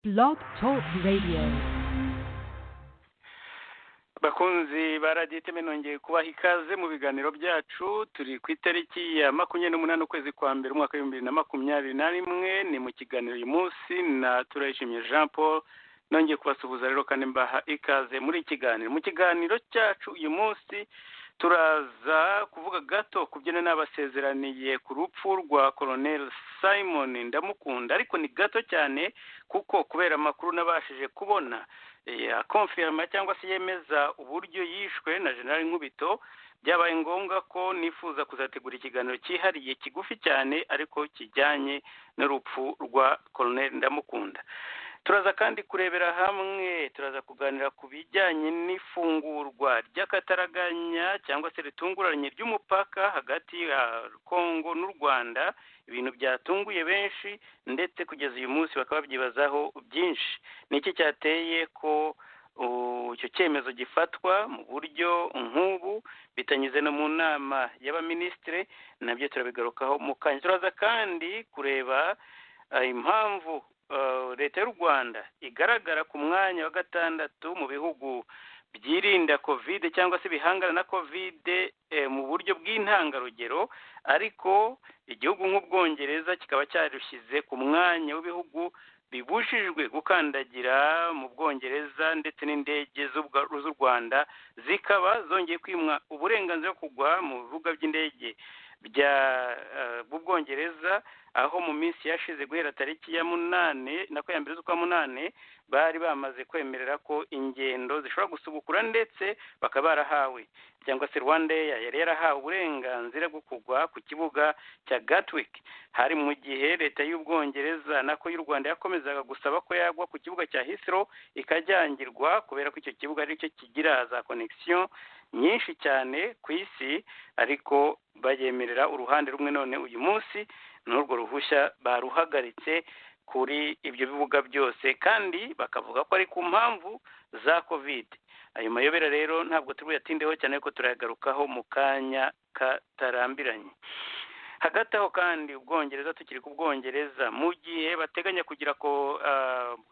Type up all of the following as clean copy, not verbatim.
Blog Talk Radio. Bakunzi baraditeme nongeye kubaha ikaze mu biganiro byacu. Turi ku itariki ya 28 ukwezi kwa mbere umwaka wa 2021. Ni mu kiganiro uyu munsi na Turayishimye Jean Paul. Nongeye kubasuhuza rero kandi mbaha ikaze muri kiganiro. Mu kiganiro cyacu uyu munsi turaza kuvuga gato kubyina n'abasezeraniye ku rupfu rwa Colonel Simon Ndamukunda, ariko ni gato cyane kuko kubera amakuru nabashije kubona confirma cyangwa se yemeza uburyo yishwe na General Nkubito, byabaye ngombwa ko nifuza kuzategura ikiganiro cyihariye kigufi cyane ariko kijyanye n'urupfu rwa Colonel Ndamukunda. Turaza kandi kurebera hamwe, turaza kuganira ku bijyanye n'ifungurwa ry'akataraganya cyangwa se ritunguranye ry'umupaka hagati ya Kongo n'u Rwanda, ibintu byatunguye benshi ndetse kugeza uyu munsi bakaba babyibazaho byinshi. Niki cyateye ko icyo cyemezo gifatwa mu buryo nk'ubu bitanyuze no mu nama y'abaminisitiri? Nabyo turabigarukaho mu kanya. Turaza kandi kureba impamvu leta y'u Rwanda igaragara ku mwanya wa gatandatu mu bihugu byirinda covid cyangwa se bihangana na covid mu buryo bw'intangarugero, ariko igihugu nk'Ubwongereza kikaba cyarushyize ku mwanya w'ibihugu bibujijwe gukandagira mu Bwongereza, ndetse n'indege z'u Rwanda zikaba zongeye kwimwa uburenganzira bwo kugwa mu bibuga by'indege bw'Ubwongereza, aho mu minsi yashize guhera tariki ya 8 na ya mbere z'ukwa 8 bari bamaze kwemerera ko ingendo zishobora gusubukura, ndetse bakaba barahawe cyangwa se Rwandair yari yarahawe uburenganzira bwo kugwa ku kibuga cya Gatwick. Hari mu gihe leta y'Ubwongereza nako y'u Rwanda yakomezaga gusaba ko yagwa ku kibuga cya Heathrow ikajyangirwa, kubera ko icyo kibuga ari cyo kigira za connection nyinshi cyane ku isi, ariko bayemerera uruhande rumwe. None uyu munsi n'urwo ruhushya baruhagaritse kuri ibyo bibuga byose, kandi bakavuga ko ari ku mpamvu za covid. Ayo mayobera rero ntabwo tubuyatindeho cyane, ko turayagarukaho mu kanya katarambiranye. Hagati aho kandi Ubwongereza, tukiri ku Bwongereza, mu gihe bateganya kugira ko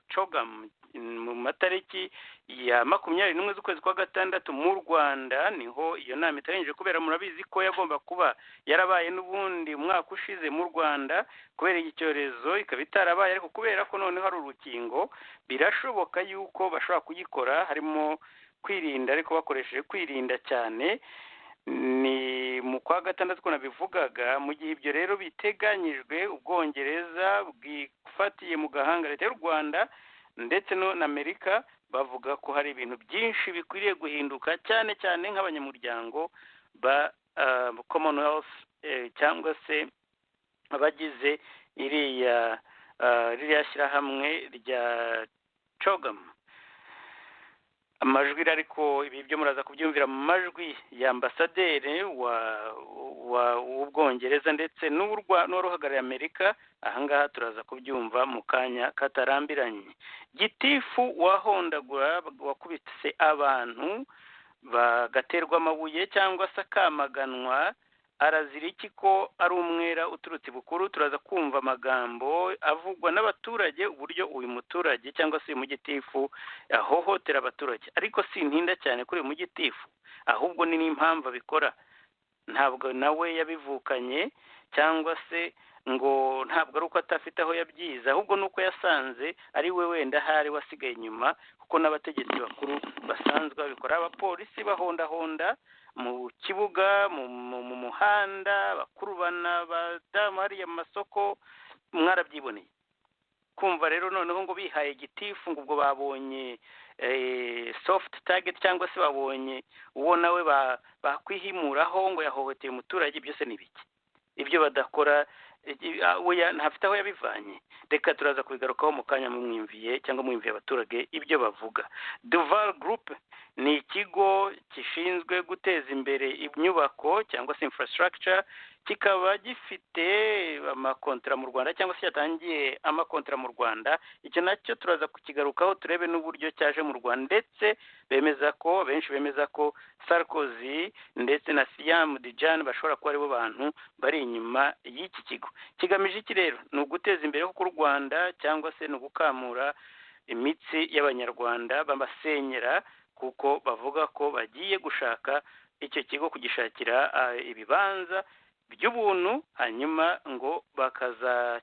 CHOGM mu matariki ya 21 z'ukwezi kwa gatandatu mu Rwanda, niho iyo nama iteganyije kubera. Murabizi ko yagomba kuba yarabaye n'ubundi umwaka ushize mu Rwanda, kubera iki cyorezo ikaba itarabaye, ariko kubera ko noneho hari urukingo birashoboka yuko bashobora kuyikora, harimo kwirinda, ariko bakoresheje kwirinda cyane. Ni mu kwa gatandatu ko nabivugaga. Mu gihe ibyo rero biteganyijwe, Ubwongereza bwifatiye mu gahanga leta y'u Rwanda ndetse na Amerika, bavuga ko hari ibintu byinshi bikwiriye guhinduka, cyane cyane nk'abanyamuryango ba Commonwealth cyangwa se abagize iriya shyirahamwe rya CHOGM. Amajwi ariko ibi byo muraza kubyumvira mu majwi ya ambasaderi w'Ubwongereza ndetse n'uruhagarariye Amerika. Ahangaha turaza kubyumva mu kanya katarambiranye. Gitifu wahondagura wakubitse abantu bagaterwa amabuye cyangwa se akamaganwa, arazira iki ko ari umwera uturutse bukuru? Turaza kumva amagambo avugwa n'abaturage, uburyo uyu muturage cyangwa se uyu mugitifu ahohotera abaturage. Ariko si ntinda cyane kuri uyu mugitifu, ahubwo ni n'impamvu abikora. Ntabwo nawe yabivukanye, cyangwa se ngo ntabwo ari uko atafite aho yabyize, ahubwo nuko yasanze ari we wenda hari wasigaye inyuma, kuko n'abategetsi bakuru basanzwe babikora. Abapolisi bahondahonda mu kibuga, mu muhanda, bakurubana abadamu hariya mu masoko, mwarabyiboneye. Kumva rero noneho ngo bihaye gitifu, ngo ubwo babonye soft target cyangwa se babonye uwo nawe bakwihimuraho ngo yahohoteye umuturage, byose ni biki? Ibyo badakora ntafite aho yabivanye. Reka turaza kubigarukaho mu kanya mwumviye abaturage ibyo bavuga. Duval Group ni ikigo gishinzwe guteza imbere inyubako cyangwa se infrastructure, kikaba gifite amakontra mu Rwanda cyangwa se yatangiye amakontra mu Rwanda. Icyo nacyo turaza kukigarukaho, turebe n'uburyo cyaje mu Rwanda, ndetse benshi bemeza ko Sarkozy ndetse na Siam Dijan bashobora kuba aribo bantu bari inyuma y'iki kigo. Kigamije iki rero? Ni uguteza imbere ku Rwanda cyangwa se no gukamura imitsi y'abanyarwanda babasenyera kuko bavuga ko bagiye gushaka icyo kigo kugishakira ibibanza by'ubuntu hanyuma ngo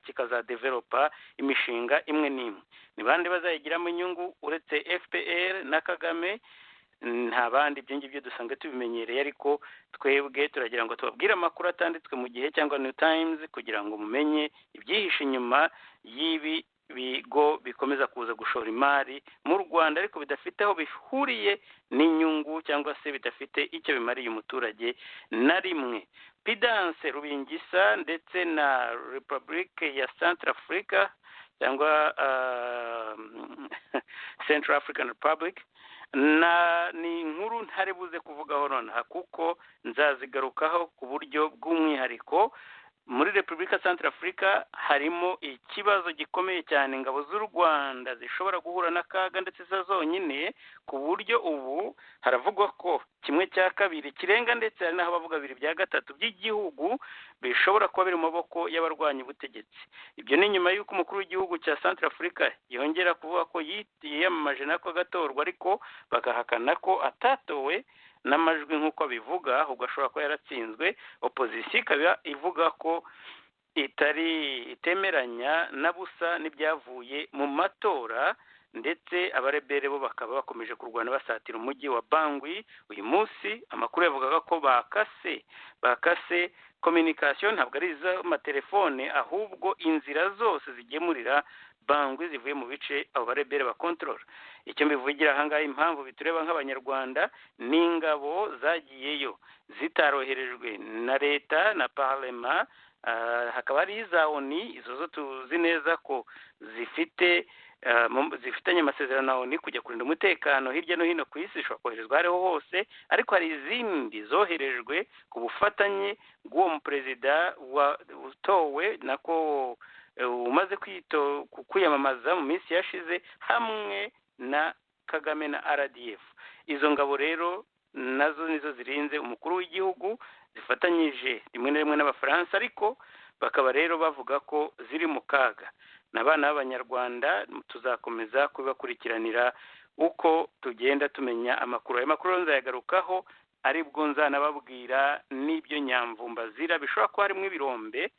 kikazadevelopa imishinga imwe n'imwe. Ni bande bazayigiramo inyungu uretse FPR na Kagame? Nta bandi. Ibyo ngibyo dusanzwe tubimenyereye, ariko twebwe turagira ngo tubabwire amakuru atanditswe mu Gihe cyangwa New Times kugira ngo mumenye ibyihishe inyuma y'ibi bigo bikomeza kuza gushora imari mu Rwanda ariko bidafite aho bihuriye n'inyungu cyangwa se bidafite icyo bimariye umuturage na rimwe. Pidance Rubingisa ndetse na Republique ya Central Africa cyangwa Central African Republic ni inkuru ntari buze kuvugaho nonaha kuko nzazigarukaho ku buryo bw'umwihariko. Muri Repubulika Central Africa harimo ikibazo gikomeye cyane, ingabo z'u Rwanda zishobora guhura n'akaga ndetse zo zonyine, ku buryo ubu haravugwa ko 1/2 kirenga ndetse hari n'aho bavuga 2/3 by'igihugu bishobora kuba biri mu maboko y'abarwanya ubutegetsi. Ibyo ni nyuma y'uko umukuru w'igihugu cya Central Africa yongera kuvuga ko yiyamamaje nako agatorwa, ariko bagahakana ko atatowe n'amajwi nk'uko bivuga, ahubwo ashobora kuba yaratsinzwe. Opposition ikaba ivuga ko itemeranya na busa n'ibyavuye mu matora, ndetse abarebere bo bakaba bakomeje kurwana basatira umujyi wa Bangui. Uyu munsi amakuru yavugaga ko bakase communication, ntabwo ari iz'amatelefone ahubwo inzira zose zigemurira Bangui zivuye mu bice abo barebere bakontorora. Icyo mbivugira ahangaha, impamvu bitureba nk'abanyarwanda, n'ingabo zagiyeyo zitaroherejwe na leta na parlement, hakaba ari iza ONU, izo zo tuzi neza ko zifitanye amasezerano na ONU kujya kurinda umutekano hirya no hino ku isi, zishobora koherezwa ariho hose, ariko hari izindi zoherejwe ku bufatanye bw'uwo muperezida utowe nako umaze kwiyamamaza mu minsi yashize hamwe na Kagame na RDF. Izo ngabo rero nazo nizo zirinze umukuru w'igihugu, zifatanyije rimwe na rimwe n'Abafaransa, ariko bakaba rero bavuga ko ziri mu kaga. N'abana b'Abanyarwanda tuzakomeza kubakurikiranira uko tugenda tumenya amakuru. Ayo makuru nzayagarukaho, aribwo nzanababwira n'ibyo Nyamvumba zira bishobora kuba harimo ibirombe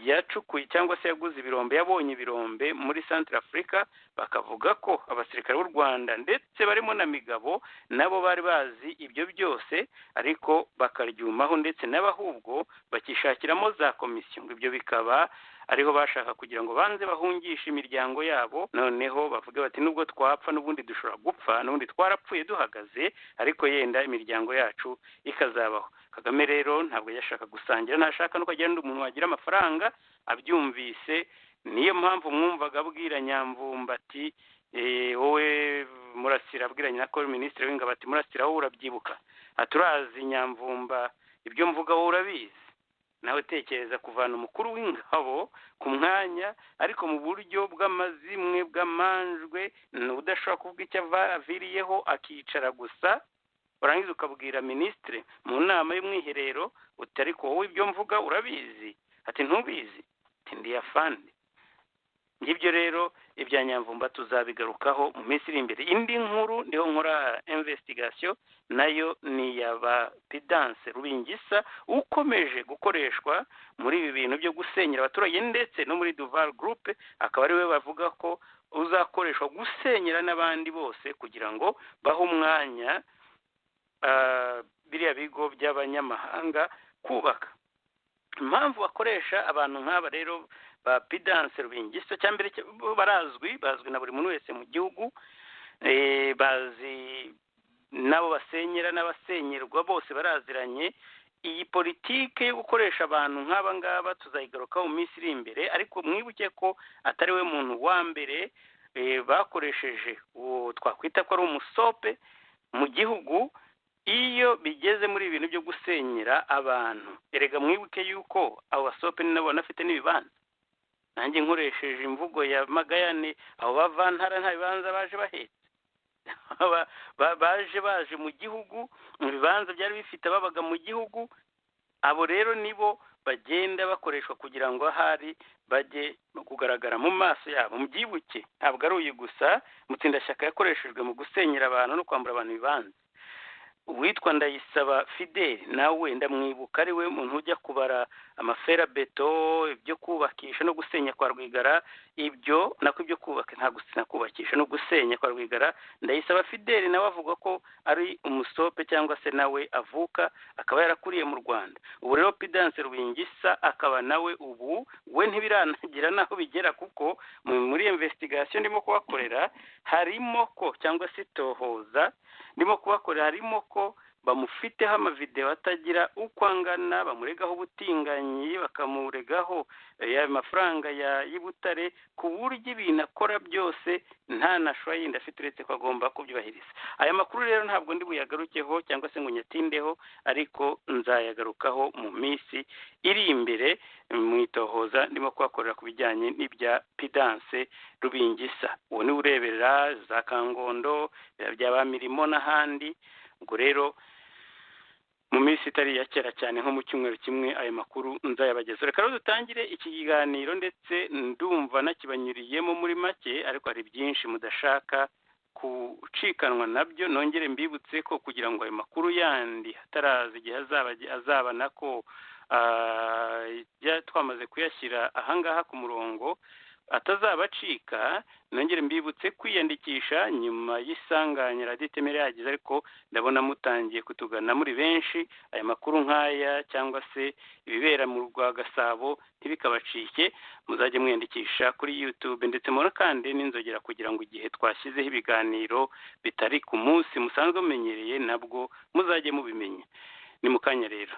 yacukuye cyangwa se yaguze ibirombe, yabonye ibirombe muri Central Africa. Bakavuga ko abasirikare b'u Rwanda ndetse barimo na Migabo nabo bari bazi ibyo byose, ariko bakaryumaho ndetse n'abahubwo bakishakiramo za komisiyo. Ibyo bikaba ariho bashaka kugira ngo banze bahungishe imiryango yabo, noneho bavuga bati nubwo twapfa n'ubundi dushobora gupfa, n'ubundi twarapfuye duhagaze, ariko yenda imiryango yacu ikazabaho. Kagame rero ntabwo yashaka gusangira, ntashaka no kugenda umuntu wagira amafaranga abyumvise. Niyo mpamvu mwumvaga abwira Nyamvumba ati wowe Murasira, abwiranye na Minisitiri w'Ingabo ati Murasira wowe urabyibuka, aturazi Nyamvumba ibyo mvuga wowe urabizi, nawe tekereza kuvana umukuru w'ingabo ku mwanya ariko mu buryo bw'amazimwe bw'amanjwe, udashobora kuvuga icyo aviriyeho akicara gusa, urangiza ukabwira minisitiri mu nama y'umwiherero uti ariko wowe ibyo mvuga urabizi, ati ntubizi, ati ndi afande. Ngibyo rero ibya Nyamvumba tuzabigarukaho mu minsi iri imbere. Indi nkuru ndiho nkora investigation, nayo ni yaba Pidance Rubingisa ukomeje gukoreshwa muri ibi bintu byo gusenyera abaturage, ndetse no muri Duval Group akaba ari we bavuga ko uzakoreshwa gusenyera n'abandi bose kugira ngo bahe umwanya biriya bigo by'abanyamahanga kubaka. Impamvu bakoresha abantu nk'aba rero ba Pidance Rubingisa, cyambere bazwi na buri muntu wese mu gihugu, bazi nabo basenyera n'abasenyerwa bose baraziranye. Iyi politike yo gukoresha abantu nk'aba ngaba tuzayigarukaho mu minsi iri imbere, ariko mwibuke ko atari we muntu wa mbere bakoresheje uwo twakwita ko ari umusope mu gihugu iyo bigeze muri ibintu byo gusenyera abantu. Erega mwibuke yuko abo basope ni nabo banafite n'ibibanza. Nanjye nkoresheje imvugo ya Magayane, abo bavantara nta bibanza baje bahetse, baje mu gihugu, mu bibanza byari bifite babaga mu gihugu, abo rero nibo bagenda bakoreshwa kugira ngo ahari bajye kugaragara mu maso yabo. Mubyibuke ntabwo ari uyu gusa Mutsindashyaka yakoreshejwe mu gusenyera abantu no kwambura abantu ibibanza. Uwitwa Ndayisaba Fidel nawe ndamwibuka ari we muntu ujya kubara amaferabeto, ibyo kubakisha no gusenya kwa Rwigara, ibyo nako ibyo kubaka nta gusina kubakisha no gusenya kwa Rwigara. Ndayisaba Fidel nawe avuga ko ari umusope cyangwa se nawe avuka akaba yarakuriye mu Rwanda. Ubu rero Prudence Rubingisa akaba nawe ubu we ntibiranagira naho bigera, kuko muri investigation ndimo kubakorera harimo ko cyangwa se tohoza ndimo kubakorera harimo ko bamufiteho amavideo atagira uko angana, bamuregaho ubutinganyi, bakamuregaho amafaranga y'ibutare, ku buryo ibintu akora byose nta nashwa yindi afite uretse ko agomba kubyubahiriza. Aya makuru rero ntabwo ndi buyagarukeho cyangwa se ngo nyatindeho, ariko nzayagarukaho mu minsi iri imbere mu itohoza ndimo kubakorera ku bijyanye n'ibya Prudence Rubingisa. Uwo ni ureberera za Kangondo, by'abamirimo n'ahandi. Ubwo rero mu minsi itari ya kera cyane nko mu cyumweru kimwe aya makuru nzayabagezaho. Reka rero dutangire iki kiganiro, ndetse ndumva nakibanyuriyemo muri make, ariko hari byinshi mudashaka kucikanwa nabyo. Nongere mbibutse ko kugira ngo ayo makuru yandi hataraza igihe azaba nako twamaze kuyashyira ahangaha ku murongo atazabacika, nongere mbibutse kwiyandikisha nyuma y'isanganya Radio Temere yagize, ariko ndabona mutangiye kutugana muri benshi. Aya makuru nk'aya cyangwa se ibibera mu Rwagasabo ntibikabacike, muzajye mwiyandikisha kuri YouTube, ndetse muri kandi n'inzogera kugira ngo igihe twashyizeho ibiganiro bitari ku munsi musanzwe mumenyereye nabwo muzajye mubimenya. Ni mu kanya rero.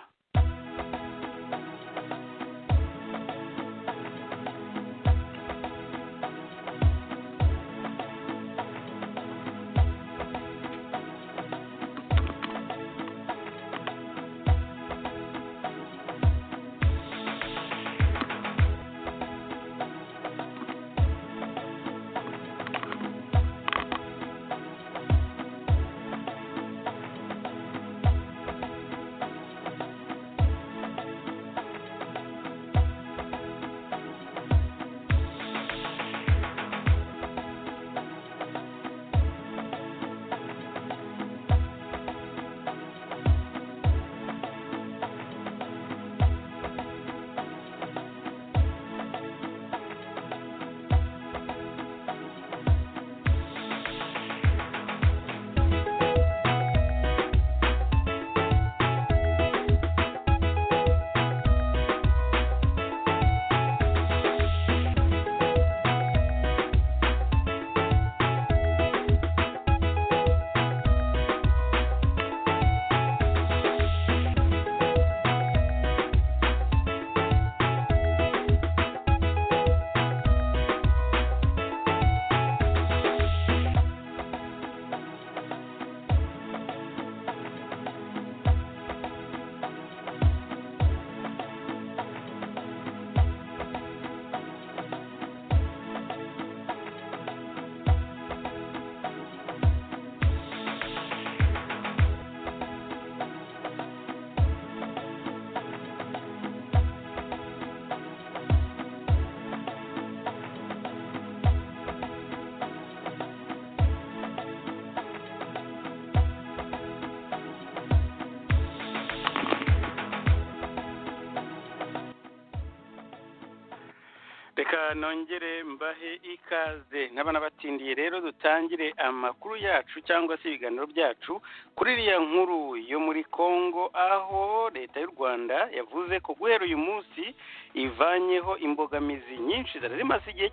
Reka nongere mbahe ikaze n'abana batindiye rero dutangire amakuru yacu cyangwa se ibiganiro byacu kuri iriya nkuru yo muri Kongo, aho leta y'u Rwanda yavuze ko guhera uyu munsi ivanyeho imbogamizi nyinshi zari zimaze igihe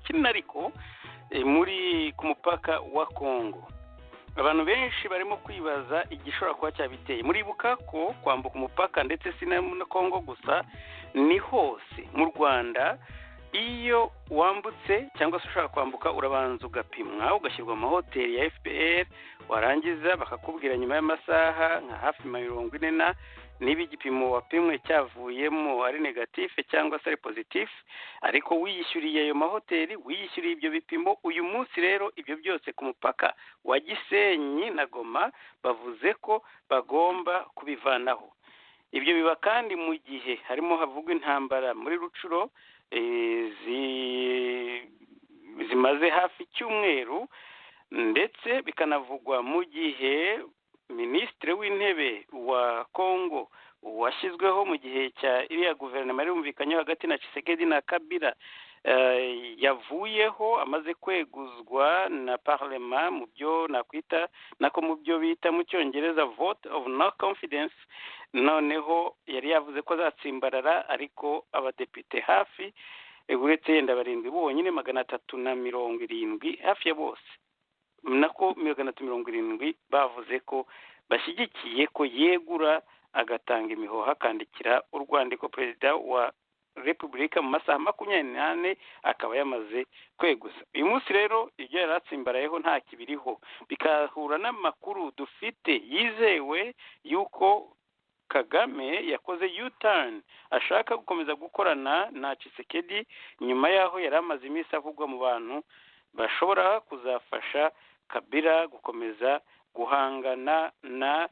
kinini ariko muri ku mupaka wa Kongo. Abantu benshi barimo kwibaza igishobora kuba cyabiteye. Muribuka ko kwambuka umupaka ndetse si na Kongo gusa, ni hose mu Rwanda iyo wambutse cyangwa se ushaka kwambuka urabanza ugapimwa, ugashyirwa mu mahoteli ya FPR, warangiza bakakubwira nyuma y'amasaha nka hafi 40 niba igipimo wapimwe cyavuyemo ari negative cyangwa se ari positive, ariko wiyishyuriye ayo mahoteli, wiyishyuriye ibyo bipimo. Uyu munsi rero ibyo byose ku mupaka wa Gisenyi na Goma bavuze ko bagomba kubivanaho. ibyo biba kandi mu gihe harimo havugwa intambara muri Rucuro zimaze hafi icyumweru, ndetse bikanavugwa mu gihe minisitiri w'intebe wa Kongo washyizweho mu gihe cya iriya guverinoma yumvikanyeho hagati na Tshisekedi na Kabila yavuyeho amaze kweguzwa na parlement mu byo nakwita nako mu byo bita mu cyongereza vote of no confidence. Noneho yari yavuze ko azatsimbarara, ariko abadepite hafi uretse yenda barindwi bonyine 370 hafi ya bose nako 370 bavuze ko bashyigikiye ko yegura agatanga imihoho akandikira urwandiko perezida wa Repubulika mu masaha 24 akaba yamaze kweguza. Uyu munsi rero ibyo yaratsimbarayeho nta kibiriho, bikahura n'amakuru dufite yizewe yuko Kagame yakoze U-turn ashaka gukomeza gukorana na Tshisekedi nyuma yaho yari amaze iminsi avugwa mu bantu bashobora kuzafasha Kabila gukomeza guhangana na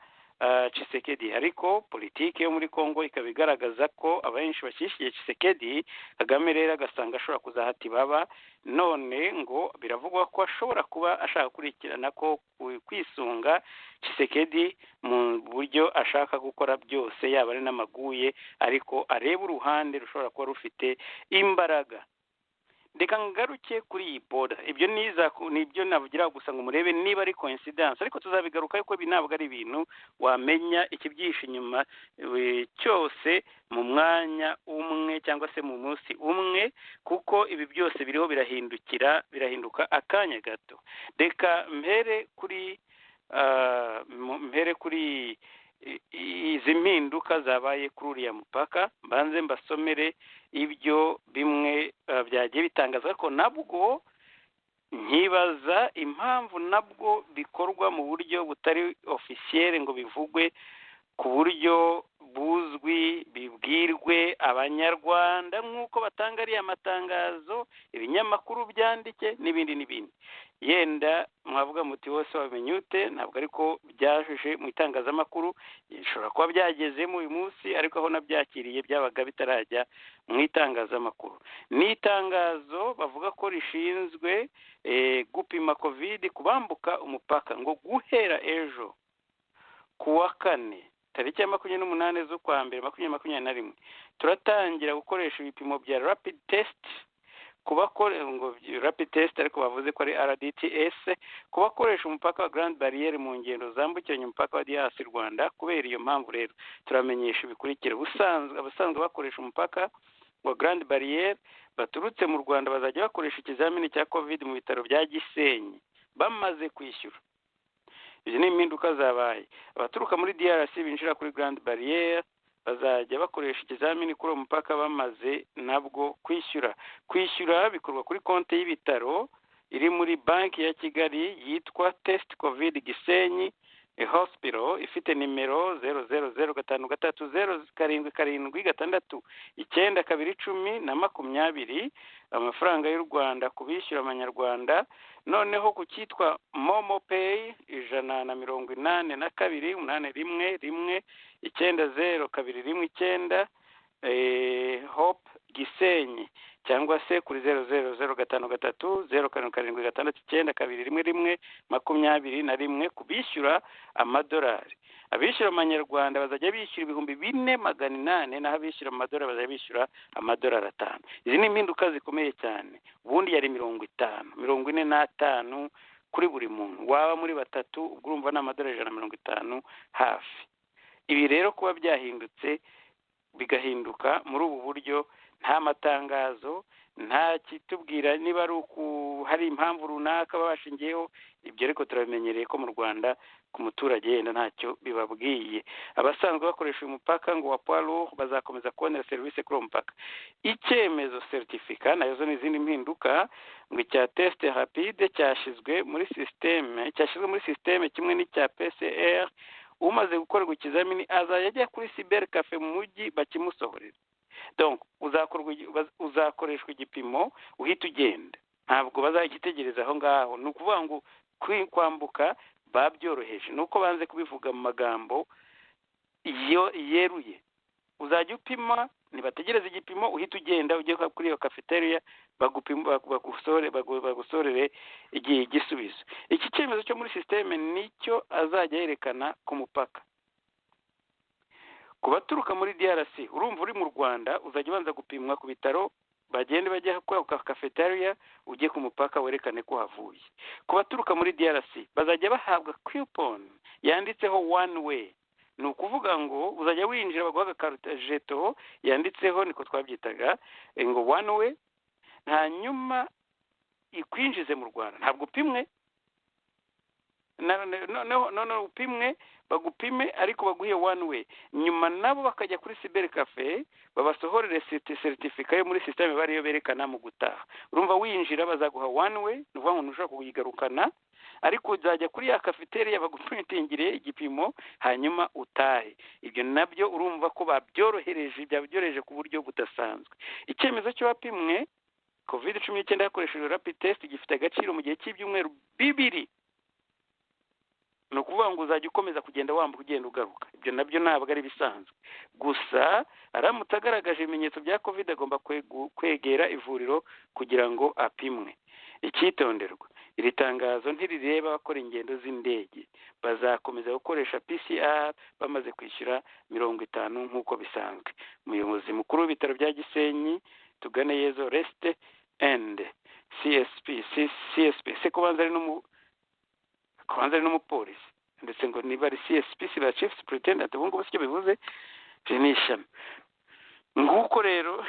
Tshisekedi. Ariko politiki yo muri Kongo ikaba igaragaza ko abenshi bashyigikiye Tshisekedi, Kagame rero agasanga ashobora kuzahata ibaba, none ngo biravugwa ko ashobora kuba ashaka kurikirana ko kwisunga Tshisekedi mu buryo ashaka gukora byose, yaba ari n'amaguye, ariko areba uruhande rushobora kuba rufite imbaraga. Ndeka ngaruke kuri iyi boda, ibyo nibyo navugira gusa ngo murebe niba ari coincidence, ariko tuzabigaruka yuko binabwa ari ibintu wamenya ikibyisha inyuma cyose mu mwanya umwe cyangwa se mu munsi umwe, kuko ibi byose biriho birahinduka akanya gato. Reka mpere kuri izi mpinduka zabaye kuri uriya mupaka, mbanze mbasomere ibyo bimwe byagiye bitangaza ko nabwo nkibaza impamvu nabwo bikorwa mu buryo butari officiel ngo bivugwe ku buryo buzwi, bibwirwe abanyarwanda nk'uko batanga ariya matangazo, ibinyamakuru byandike n'ibindi. Yenda mwavuga muti wose wamenye ute, ntabwo ariko byaje mu itangazamakuru, bishobora kuba byagezemo uyu munsi, ariko aho nabyakiriye byabaga bitarajya mu itangazamakuru. Ni itangazo bavuga ko rishinzwe gupima covid kubambuka umupaka, ngo guhera ejo kuwa 4 tariki ya 28 z'ukwa mbere 2021 turatangira gukoresha ibipimo bya rapid test ngo rapid test, ariko bavuze ko ari RDTS kubakoresha umupaka wa Grand Barriere mu ngendo zambukiranya umupaka wa DRC Rwanda. Kubera iyo mpamvu rero turamenyesha ibikurikira: abasanzwe bakoresha umupaka wa Grand Barriere baturutse mu Rwanda bazajya bakoresha ikizamini cya covid mu bitaro bya Gisenyi bamaze kwishyura. Izi ni impinduka zabaye. Abaturuka muri DRC binjira kuri Grand Barriere bazajya bakoresha ikizamini kuri umupaka bamaze nabwo kwishyura bikorwa kuri konti y'ibitaro iri muri banki ya Kigali yitwa Test Covid Gisenyi Hospital, ifite nimero 00053769210 amafaranga y'u Rwanda kubishyura amanyarwanda. Noneho ku cyitwa Momo Pay 1821811902219 Hope Gisenyi, cyangwa se kuri 000530776921121 kubishyura amadolari. Abishyura amanyarwanda bazajya bishyura 4,800, naho abishyura amadolari bazajya bishyura amadolari 5. Izi ni impinduka zikomeye cyane. Ubundi yari 45 kuri buri muntu, waba muri batatu ubwo urumva na amadolari 150 hafi. Ibi rero kuba byahindutse bigahinduka muri ubu buryo, nta matangazo, nta kitubwira niba ari hari impamvu runaka babashingiyeho, ibyo ariko turamenyereye ko mu Rwanda ku muturage yenda ntacyo bibabwiye. Abasanzwe bakoresha umupaka ngo wa Poids bazakomeza kubonera serivisi kuri umupaka. Icyemezo certificat nayo zo n'izindi mpinduka ngo cya test rapide cyashyizwe muri systeme kimwe n'icya PCR. Umaze gukorerwa ikizamini azajya ajya kuri cyber cafe mu mujyi bakimusohorera. Donc uzakoreshwa igipimo uhita ugenda, ntabwo bazagitegereza aho ngaho. Ni ukuvuga ngo kwambuka babyoroheje, nuko banze kubivuga mu magambo yeruye. uzajya upima ntibategereze igipimo uhita ugenda ujye kuri iyo cafeteria bagusorere igisubizo. Iki cyemezo cyo muri systeme nicyo azajya yerekana ku mupaka. Ku baturuka muri DRC urumva uri mu Rwanda uzajya ubanza gupimwa ku bitaro, bagende bajya ku cafeteria ujye ku mupaka werekane ko havuye. Ku baturuka muri DRC bazajya bahabwa coupon yanditseho one way. Ni ukuvuga ngo uzajya winjira baguha agakarita jeto yanditseho, niko twabyitaga ngo one way, hanyuma ikwinjize mu Rwanda. Ntabwo upimwe no upimwe, bagupime ariko baguhe one way. Nyuma nabo bakajya kuri cyber cafe babasohorere certificate yo muri system bariyo berekana mu gutaha. Urumva winjira bazaguha one way, nuvuga ngo ntushaka kuyigarukana, ariko uzajya kuri ya cafeteria baguprintingire igipimo hanyuma utahe. Ibyo nabyo urumva ko byabyoreje ku buryo budasanzwe. Icyemezo cyo wapimwe COVID-19 yakoresheje rapid test gifite agaciro mu gihe cy'ibyumweru 2. Ni ukuvuga ngo uzajya ukomeza kugenda wambuka ugenda ugaruka. Ibyo nabyo ntabwo ari bisanzwe. Gusa aramutse agaragaje ibimenyetso bya COVID agomba kwegera ivuriro kugira ngo apimwe. Icyitonderwa, iri tangazo ntirireba abakora ingendo z'indege. Bazakomeza gukoresha PCR bamaze kwishyura 50 nk'uko bisanzwe. Umuyobozi mukuru w'ibitaro bya Gisenyi Tuganeyezu Reste and CSP se kubanza ari n'umupolisi ndetse ngo niba ari CSP ba chief superintendent ubu ngubu sicyo bivuze generation. Nguko rero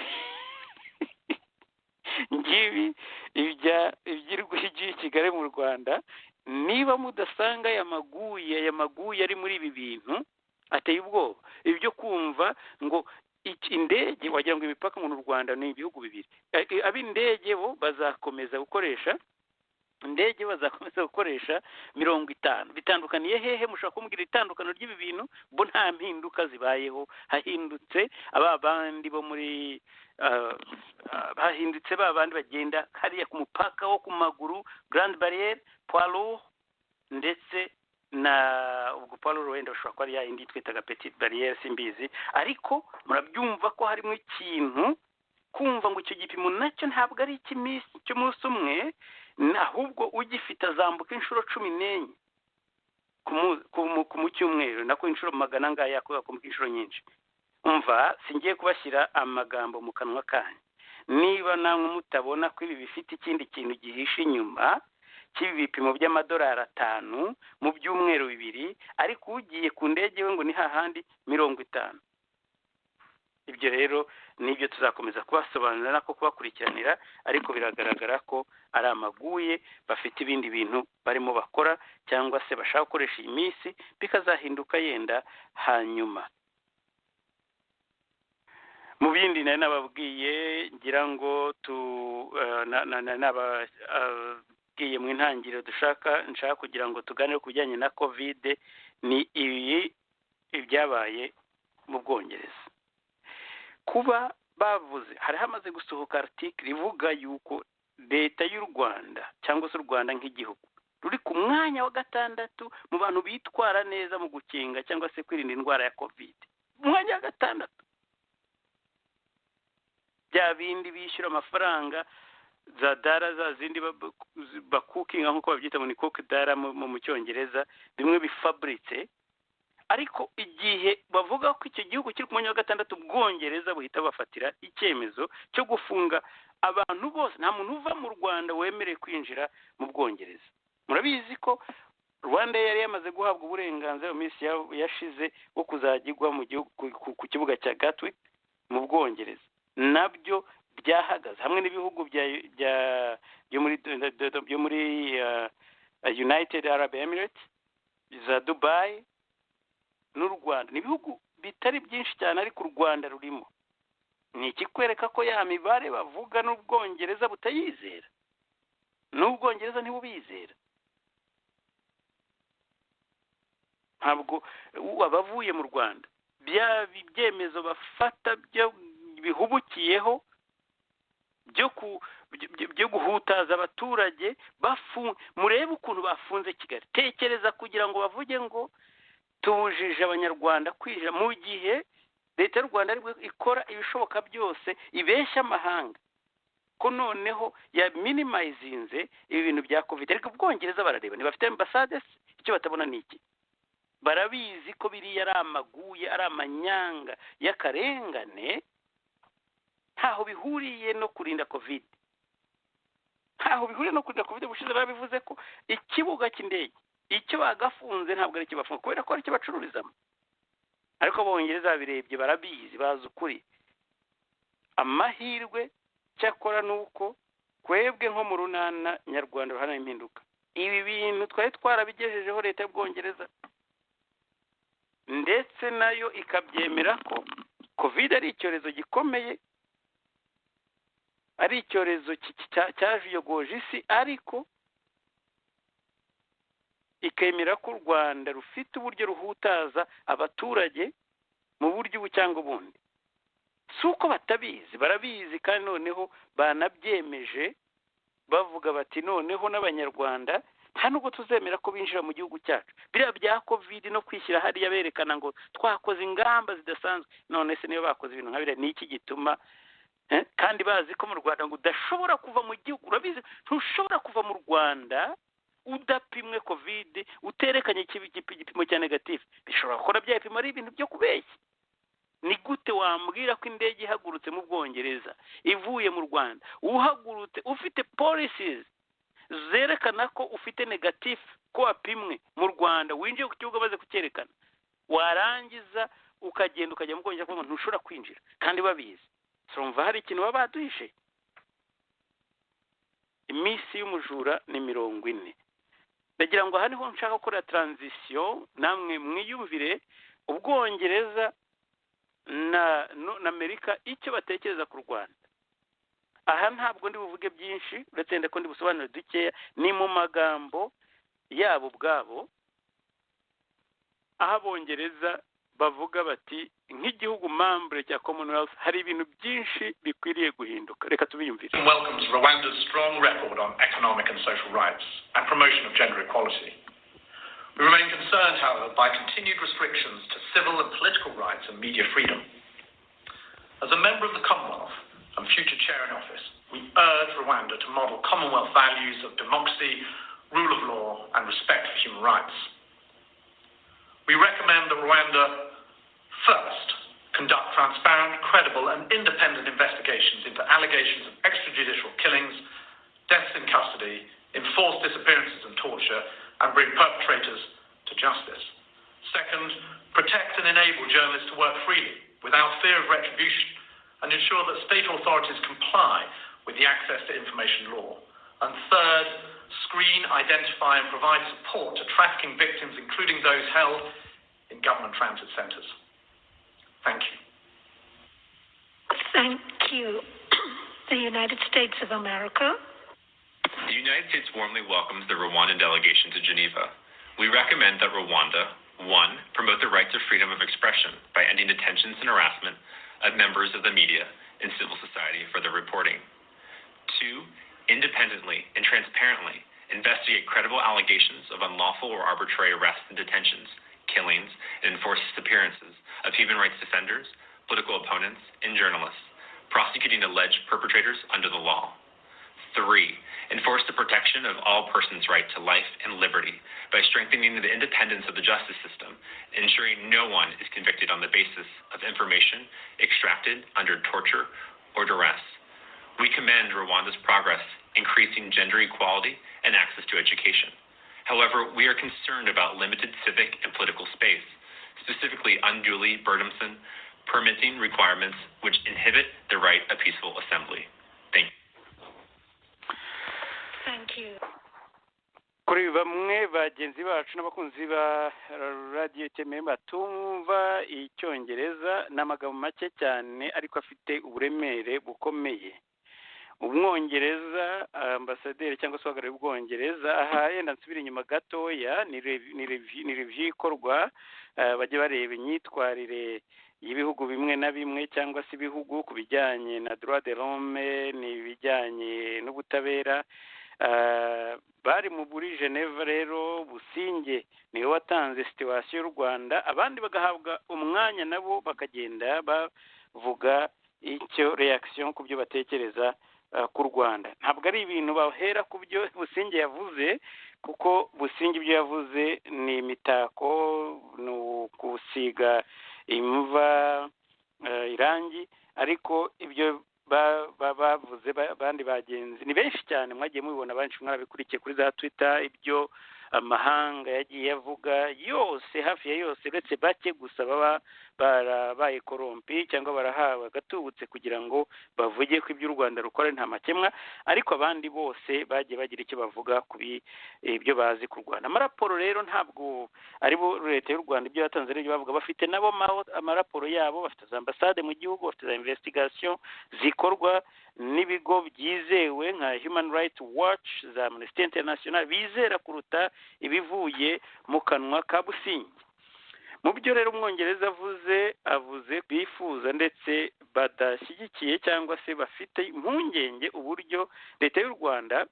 ngibi ibyirw'igi Kigali mu Rwanda. Niba mudasanga aya maguye ari muri ibi bintu ateye ubwoba. Ibyo kumva ngo indege wagira ngo imipaka mu Rwanda ni ibihugu bibiri. Ab'indege bo bazakomeza gukoresha 50. Bitandukaniye hehe? Mushaka kumbwira itandukano ry'ibi bintu? Bo nta mpinduka zibayeho. Hahindutse ababandi bo muri bahindutse babandi bagenda hariya ku mupaka wo ku maguru Grand Barriere, Poids Lourd, ndetse na ubwo Poids Lourd wenda ushobora ko ari ya indi twitaga Petite Barriere simbizi. Ariko murabyumva ko harimo ikintu kumva ngo icyo gipimo nacyo ntabwo ari cy'umunsi umwe, ahubwo ugifite azambuka inshuro 14 ku cyumweru, nako inshuro 100 ngaya ku inshuro nyinshi. Umva singiye kubashyira amagambo mu kanwa kanyu. Niba namwe mutabona ko ibi bifite ikindi kintu gihishe inyuma cy'ibi bipimo by'amadolari 5 mu byumweru 2, ariko ugiye ku ndege we ngo ni hahandi 50. Ibyo rero nibyo tuzakomeza kubasobanurira nako kubakurikiranira, ariko biragaragara ko ari amaguye bafite ibindi bintu barimo bakora cyangwa se bashaka gukoresha iyi minsi bikazahinduka yenda hanyuma. Mu bindi nababwiye ngira ngo nababwiye mu intangiriro nshaka kugira ngo tuganire ku bijyanye na COVID, ni ibyabaye mu Bwongereza. Kuba bavuze hari hamaze gusohoka article ivuga yuko leta y'u Rwanda cyangwa se u Rwanda nk'igihugu ruri ku mwanya wa 6 mu bantu bitwara neza mu gukinga cyangwa se kwirinda indwara ya COVID. Mwanya wa 6. Bya bindi bishyura amafaranga za dara za zindi bakukinga nk'uko babyita ngo ni cook dara mu Cyongereza, bimwe bifabritse. Ariko igihe bavuga ko icyo gihugu kiri ku mwanya wa 6, Bwongereza buhita bafatira icyemezo cyo gufunga abantu bose. Nta muntu uva mu Rwanda wemerewe kwinjira mu Bwongereza. Murabizi ko Rwanda yari yamaze guhabwa uburenganzira mu minsi yashize bwo kuzagirwa mu gihugu ku kibuga cya Gatwick mu Bwongereza. Nabyo byahagaze hamwe n'ibihugu byo muri United Arab Emirates, za Dubai n'u Rwanda. Ni ibihugu bitari byinshi cyane ariko u Rwanda rurimo. Ni ikikwereka ko ya mibare bavuga n'Ubwongereza butayizera, n'Ubwongereza ntibubizera. Ntabwo abavuye mu Rwanda bya byemezo bafata byo bihubukiyeho byo guhutaza abaturage murebe ukuntu bafunze Kigali. Tekereza kugira ngo bavuge ngo tubujije abanyarwanda kwinjira, mu gihe leta y'u Rwanda aribwo ikora ibishoboka byose ibeshya amahanga ko noneho ya minimizinze ibi bintu bya covid. Ariko Ubwongereza barareba ntibafite ambasade, icyo batabona ni iki? Barabizi ko biriya ari amaguye, ari amanyanga y'akarengane, ntaho bihuriye no kurinda covid. Ntaho bihuriye no kurinda covid. Bushize barabivuze ko ikibuga cy'indege icyo bagafunze ntabwo ari kibafunga kubera ko ari cyo bacururizamo. Ariko Abongereza babirebye barabizi, bazi ukuri. Amahirwe cyakora nuko kwebwe nko mu runana nyarwanda ruhana impinduka, ibi bintu twari twarabigejejeho leta y'Ubwongereza, ndetse nayo ikabyemera ko covid ari icyorezo gikomeye, ari icyorezo cyajuyogoje isi, ariko ikemera ko u Rwanda rufite uburyo ruhutaza abaturage mu buryo ubu cyangwa ubundi. Si uko batabizi, barabizi, kandi noneho banabyemeje bavuga bati noneho n'Abanyarwanda nta nubwo tuzemera ko binjira mu gihugu cyacu. Biriya bya covid no kwishyira hariya berekana ngo twakoze ingamba zidasanzwe, none se niyo bakoze ibintu nka biriya ni iki gituma kandi bazi ko mu Rwanda ngo udashobora kuva mu gihugu, urabizi ntushobora kuva mu Rwanda udapimwe covid, uterekanye igipimo cya negative. Bishobora gukora bya bipimo ari ibintu byo kubeshya. Ni gute wambwira ko indege ihagurutse mu Bwongereza ivuye mu Rwanda, uhagurutse ufite policies zerekana ko ufite negative, ko wapimwe mu Rwanda, winjiye ku kibuga baze kucyerekana, warangiza ukagenda ukajya mu Bwongereza kuko ntushobora kwinjira kandi babizi? Urumva hari ikintu baba baduhishe. Iminsi y'umujura ni 40. Ndagira ngo aha niho nshaka gukora transition, namwe mwiyumvire Ubwongereza na Amerika icyo batekereza ku Rwanda. Aha ntabwo ndi buvuge byinshi, uretse ndeko ndi busobanure dukeya, ni mu magambo yabo ubwabo. Aha Abongereza bavuga bati nk'igihugu membre cya Commonwealth hari ibintu byinshi bikwiriye guhinduka. Reka tubiyumvire. Welcomes Rwanda's strong record on economic and social rights and promotion of gender equality. We remain concerned, however, by continued restrictions to civil and political rights and media freedom. As a member of the Commonwealth and future chair in office, we urge Rwanda to model Commonwealth values of democracy, rule of law, and respect for human rights. We recommend that Rwanda first conduct transparent, credible, and independent investigations into allegations of extrajudicial killings, deaths in custody, enforced disappearances and torture, and bring perpetrators to justice. Second, protect and enable journalists to work freely without fear of retribution and ensure that state authorities comply with the Access to Information Law. And third, screen, identify, and provide support to trafficking victims, including those held in government transit centres. Thank you. Thank you. The United States of America. The United States warmly welcomes the Rwandan delegation to Geneva. We recommend that Rwanda, 1, promote the rights of freedom of expression by ending detentions and harassment of members of the media and civil society for their reporting. 2, independently and transparently investigate credible allegations of unlawful or arbitrary arrests and detentions, killings, and enforced disappearances of human rights defenders, political opponents, and journalists, prosecuting alleged perpetrators under the law. 3, enforce the protection of all persons' right to life and liberty by strengthening the independence of the justice system, ensuring no one is convicted on the basis of information extracted under torture or duress. We commend Rwanda's progress increasing gender equality and access to education. However, we are concerned about limited civic and political space, specifically unduly burdensome permitting requirements which inhibit the right of peaceful assembly. Thank you. Thank you. Kuri bamwe bagenzi bacu n'abakunzi ba radio TMM batumva icyongereza n'amagambo make cyane ariko afite uburemere bukomeye. Umwongereza ambasaderi cyangwa se uhagarariye Ubwongereza aha yenda nsubira inyuma gatoya ni review ikorwa bajye bareba imyitwarire y'ibihugu bimwe na bimwe cyangwa se ibihugu ku bijyanye na droit de l'homme n'ibijyanye n'ubutabera. bari muri Geneva rero Businge niwe watanze situation y'u Rwanda abandi bagahabwa umwanya nabo bakagenda bavuga icyo reaction ku byo batekereza ku Rwanda. Ntabwo ari ibintu bahera ku byo Businge yavuze kuko Businge ibyo yavuze ni imitako no kusiga imva irangi ariko ibyo bavuze abandi bagenzi ni benshi cyane mwagiye mubibona benshi mwarabikurikiye kuri za Twitter ibyo amahanga yagiye avuga yose hafi ya yose uretse bake gusa baba barabaye korompi cyangwa barahawe agatubutse kugira ngo bavuge ko ibyo u Rwanda rukora nta makemwa ariko abandi bose bagiye bagira icyo bavuga kuri ibyo bazi ku Rwanda. Amaraporo rero ntabwo ari bo leta y'u Rwanda ibyo yatanze rero bavuga bafite nabo amaraporo yabo bafite za ambasade mu gihugu bafite za investigation zikorwa n'ibigo byizewe nka Human Rights Watch za Amnesty International bizera kuruta ibivuye mu kanwa ka Businge. Mu byo rero umwongereza avuze bifuza ndetse badashyigikiye cyangwa se bafite impungenge uburyo leta y'u Rwanda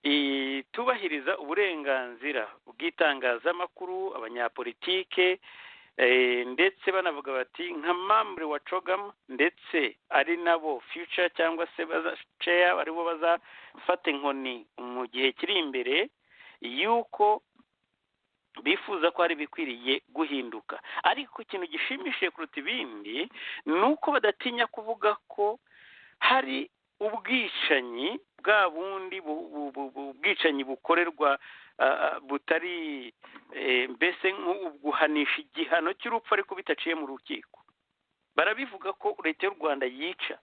itubahiriza uburenganzira bw'itangazamakuru abanyapolitike ndetse banavuga bati nka membre wa CHOGM ndetse ari nabo future cyangwa se chair aribo bazafata inkoni mu gihe kiri imbere yuko bifuza ko ari bikwiriye guhinduka. Ariko ikintu gishimishije kuruta ibindi ni uko badatinya kuvuga ko hari ubwicanyi bwa bundi ubwicanyi bukorerwa butari mbese guhanisha igihano cy'urupfu ariko bitaciye mu rukiko. Barabivuga ko leta y'u Rwanda yica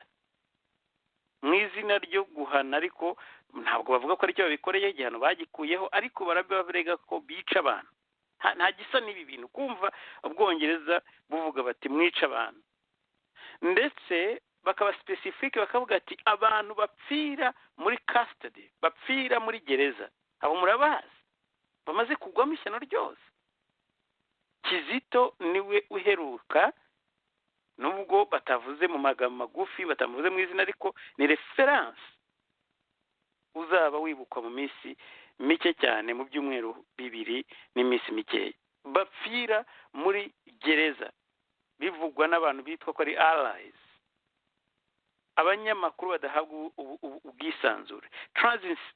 mu izina ryo guhana ariko ntabwo bavuga ko aricyo babikoreye igihano bagikuyeho ariko barabibarega ko bica abantu. Nta gisa n'ibi bintu kumva ubwongereza buvuga bati mwica abantu ndetse bakaba specific bakavuga ati abantu bapfira muri custody bapfira muri gereza abo murabazi bamaze kugwamo ishyano ryose. Kizito niwe uheruka nubwo batavuze mu magambo magufi batavuze mu izina ariko ni reference uzaba wibukwa mu minsi mike cyane mu byumweru bibiri n'iminsi mikeya bapfira muri gereza bivugwa n'abantu bitwa ko ari allies abanyamakuru badahabwa ubwisanzure.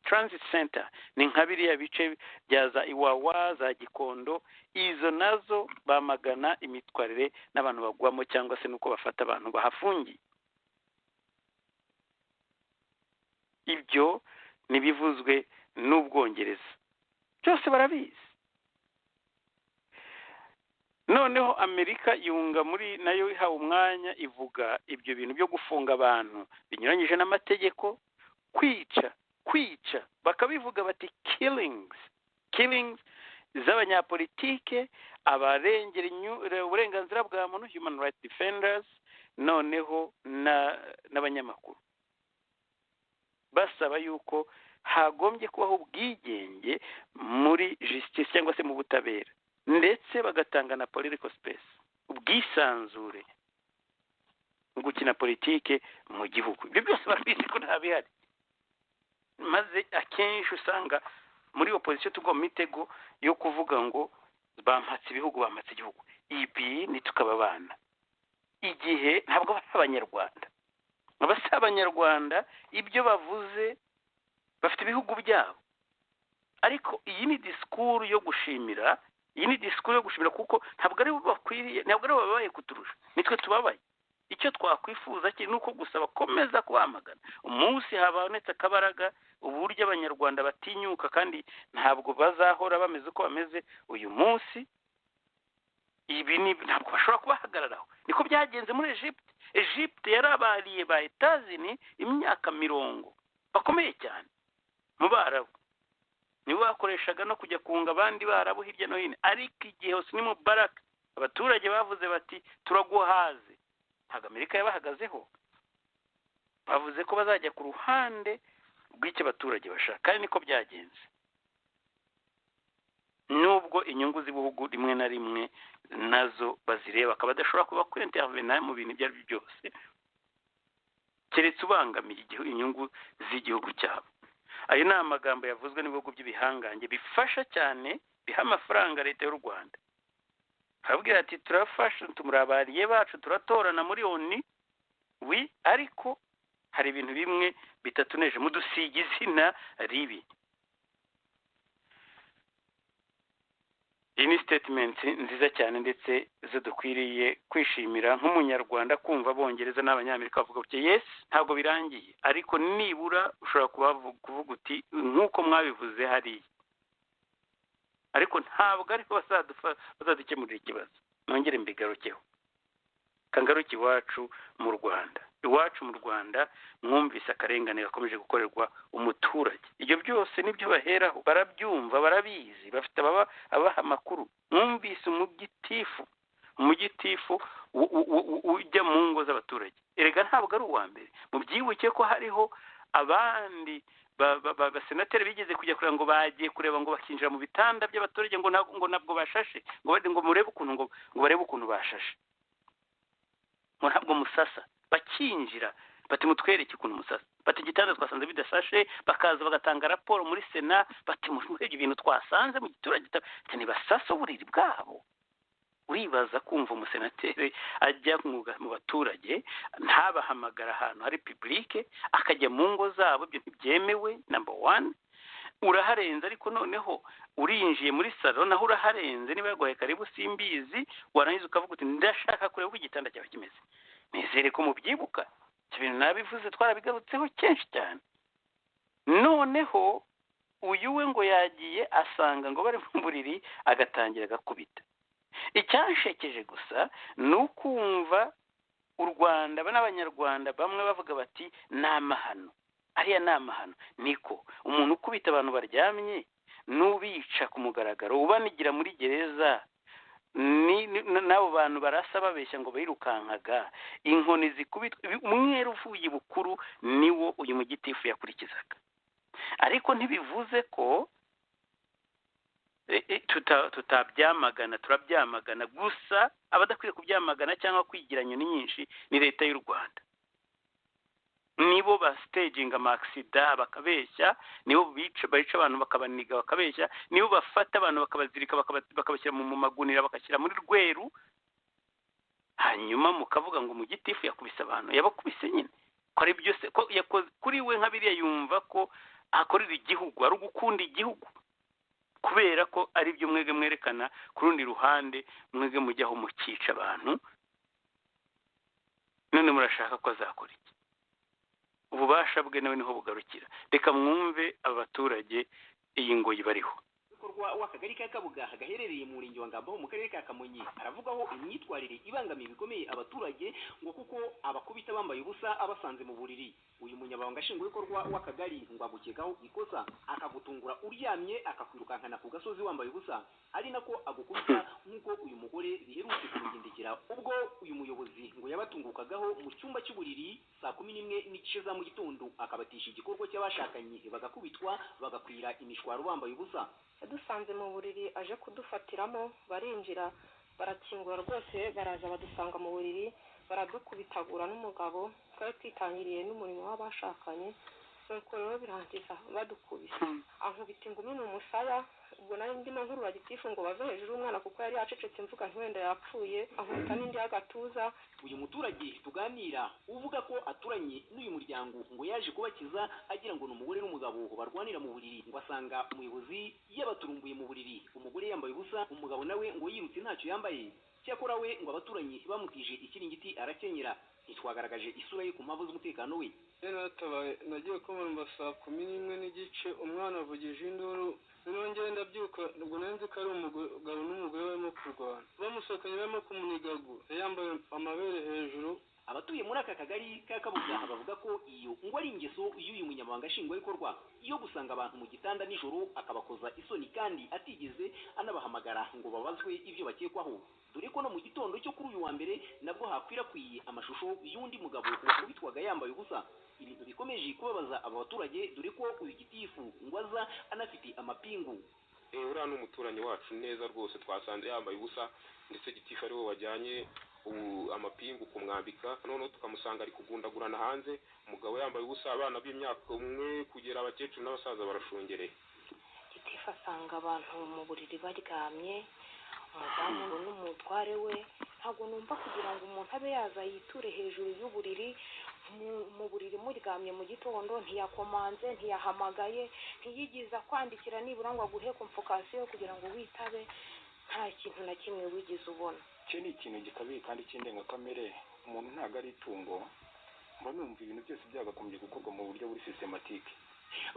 Transit center ni nka biriya bice bya za Iwawa za Gikondo izo nazo bamagana imitwarire n'abantu bagwamo cyangwa se nuko bafata abantu bahafungiye. Ibyo nibivuzwe n'Ubwongereza byose barabizi. Noneho Amerika yunga muri nayo ihawe umwanya ivuga ibyo bintu byo gufunga abantu binyuranyije n'amategeko kwica bakabivuga bati killings z'abanyapolitike abarengera uburenganzira bwa muntu human rights defenders noneho n'abanyamakuru basaba yuko hagombye kubaho ubwigenge muri justice cyangwa se mu butabera ndetse bagatanga na political space ubwisanzure mu gukina politike mu gihugu. Ibyo byose barabizi ko ntabihari maze akenshi usanga muri opposition tugwa mu mitego yo kuvuga ngo bampatse ibihugu bampatse igihugu ibi nitukaba abana igihe ntabwo abanyarwanda abanyarwanda ibyo bavuze bafite ibihugu byabo ariko iyi ni disikuru yo gushimira kuko ntabwo ari bo bakwiriye ntabwo ari bo babaye kuturusha nitwe tubabaye. Icyo twakwifuza kiri nuko gusa bakomeza kwamagana umunsi habonetse akabaraga uburyo abanyarwanda batinyuka kandi ntabwo bazahora bameze uko bameze uyu munsi. Ibi ntabwo bashobora kubahagararaho. Niko byagenze muri Egypte yarabariye ba Etazini imyaka 50 bakomeye cyane mu Barabu nibo bakoreshaga no kujya kunga abandi Barabu hirya no hino ariko igihe Hosni Mubarak abaturage bavuze bati turaguhaze ntabwo Amerika yabahagazeho bavuze ko bazajya ku ruhande rw'icyo abaturage bashaka kandi niko byagenze nubwo inyungu z'ibihugu rimwe na rimwe nazo bazireba akaba adashobora kuba kwintervena mu bintu ibyo ari byo byose keretse ubangamiye inyungu z'igihugu cyabo. ayo ni amagambo yavuzwe n'ibihugu by'ibihangange bifasha cyane biha amafaranga leta y'u Rwanda. Arabwira ati turafasha tumurabariye bacu turatorana muri ONU wi ariko hari ibintu bimwe bitatuneje mudusiga izina ribi. Iyi ni statement nziza cyane ndetse zo dukwiriye kwishimira nk'umunyarwanda kumva abongereza n'abanyamerika bavuga uti yes ntabwo birangiye ariko nibura ushobora kuvuga uti nk'uko mwabivuze hariya ariko ntabwo ariko bazadukemurira ikibazo. Nongere mbigarukeho kangaruki iwacu mu Rwanda. Iwacu mu Rwanda mwumvise akarengane gakomeje gukorerwa umuturage. Ibyo byose nibyo baheraho barabyumva barabizi bafite abaha amakuru. Mwumvise umugitifu ujya mu ngo z'abaturage. Erega ntabwo ari uwa mbere. Mubyibuke ko hariho abandi basenateri bigeze kujya kureba ngo bagiye kureba ngo bakinjira mu bitanda by'abaturage ngo nabwo bashashe ngo murebe ukuntu ngo barebe ukuntu bashashe ngo ntabwo musasa bakinjira bati mutwereke ukuntu musasa bati igitanda twasanze bidasashe bakaza bagatanga raporo muri Sena bati murebye ibintu twasanze mu giturage ati basasa uburiri bwabo. Uribaza kumva umusenateri ajya mu baturage ntabahamagara ahantu hari publique akajya mu ngo zabo ibyo ntibyemewe. Number 1 uraharenze ariko noneho urinjiye muri salon naho uraharenze niba yagoye karibu simbizi warangiza ukavuga uti ndashaka kureba uko igitanda cyawe kimeze. Nizere ko mubyibuka ibintu nabivuze twarabigarutseho kenshi cyane. Noneho uyu we ngo yagiye asanga ngo bari mu buriri agatangira gakubita. Icyashekeje gusa ni ukumva u Rwanda n'abanyarwanda bamwe bavuga bati ni amahano. Ariya ni amahano. Niko umuntu ukubita abantu baryamye n'ubica ku mugaragaro ubanigira muri gereza n'abo bantu barasa babeshya ngo birukankaga inkoni zikubitwa umweru uvuye bukuru niwo uyu mugitifu yakurikizaga. Ariko ntibivuze ko tutabyamagana turabyamagana gusa abadakwiye kubyamagana cyangwa kwigiranya nyinshi ni leta y'u Rwanda. Nibo ba staging amaksida bakabeshya nibo bica abantu bakabaniga bakabeshya nibo bafata abantu bakabazirika bakabashyira mu magunira bakashyira muri Rweru hanyuma mukavuga ngo mugitifu yakubise abantu yabakubise nyine ko ari byose ko yakoze kuri we nkabiriya yumva ko akorera igihugu ari ugukunda igihugu kubera ko ari byo mwege mwerekana ku rundi ruhande mwege mujyaho mukica abantu none murashaka ko azakora iki? Ububasha bwe nawe niho bugarukira. Reka mwumve abaturage iyi ngoyi bariho. W'akagari ka Kabuga gaherereye mu murenge wa Ngamba mu karere ka Kamonyi aravugaho imyitwarire ibangamiye bikomeye abaturage ngo kuko abakubita bambaye ubusa abasanze mu buriri. Uyu munyabanga nshingwabikorwa w'akagari ngo agukekaho ikosa akagutungura uryamye akakwirukankana ku gasozi wambaye ubusa ari nako agukubita nk'uko uyu mugore biherutse kumugendekera ubwo uyu muyobozi ngo yabatungukagaho mu cyumba cy'uburiri saa 11:15 za mu gitondo akabatisha igikorwa cy'abashakanye bagakubitwa bagakwira imishwaro bambaye ubusa. Dusanze mu buriri aje kudufatiramo barinjira barakingura rwose baraza badusanga mu buriri baradukubitagura n'umugabo twari twitangiriye n'umurimo w'abashakanye nuko rero birangiza badukubise ankubita ingumi mu musaya ubwo nari ndimo nkurura gitifu ngo bave hejuru umwana kuko yari yacecetse mvuga ntiwenda yapfuye ankubita n'indi y'agatuza. Uyu muturage tuganira uvuga ko aturanye n'uyu muryango ngo yaje kubakiza agira ngo n'umugore n'umugabo barwanira mu buriri ngo asanga umuyobozi yabaturumbuye mu buriri umugore yambaye ubusa umugabo nawe ngo yirutse ntacyo yambaye cyakora we ngo abaturanyi bamutije ikiringiti arakenyera. Ntitwagaragaje isura ye ku mpamvu z'umutekano we. Nagiye kumva saa 11:15 umwana avugije induru nongeye ndabyuka ubwo nenze ko ari umugabo n'umugore barimo kurwana bamusokanye barimo kumunigagu yambaye amabere hejuru. Abatuye muri aka kagari ka Kabuga bavuga ko iyo ngo ari ingeso y'uyu munyamabanga nshingwabikorwa iyo gusanga abantu mu gitanda nijoro akabakoza isoni kandi atigeze anabahamagara ngo babazwe ibyo bakekwaho, dore ko no mu gitondo cyo kuri uyu wa mbere nabwo hakwirakwiye amashusho y'undi mugabo wakubitwaga yambaye ubusa. Ibintu bikomeje kubabaza aba baturage dore ko uyu gitifu ngo aza anafite amapingu. Uriya n'umuturanyi wacu neza rwose twasanze yambaye ubusa ndetse gitifu ari we wajyanye amapingu kumwambika noneho tukamusanga ari kugundagurana hanze umugabo yambaye ubusa abana b'imyaka umwe kugera abakecuru n'abasaza barashungereye gitifu asanga abantu mu buriri baryamye umudamu n'umutware we ntabwo numva kugira ngo umuntu abe yaza yiture hejuru y'uburiri mu buriri muryamye mu gitondo ntiyakomanze ntiyahamagaye ntiyigiza kwandikira nibura ngo aguhe komfokasiyo kugira ngo witabe nta kintu na kimwe wigize ubona cyo ni ikintu gikabiye kandi cy'indengakamere umuntu ntabwo ari itungo mba numva ibintu byose byagakomeje gukorwa mu buryo buri sistematike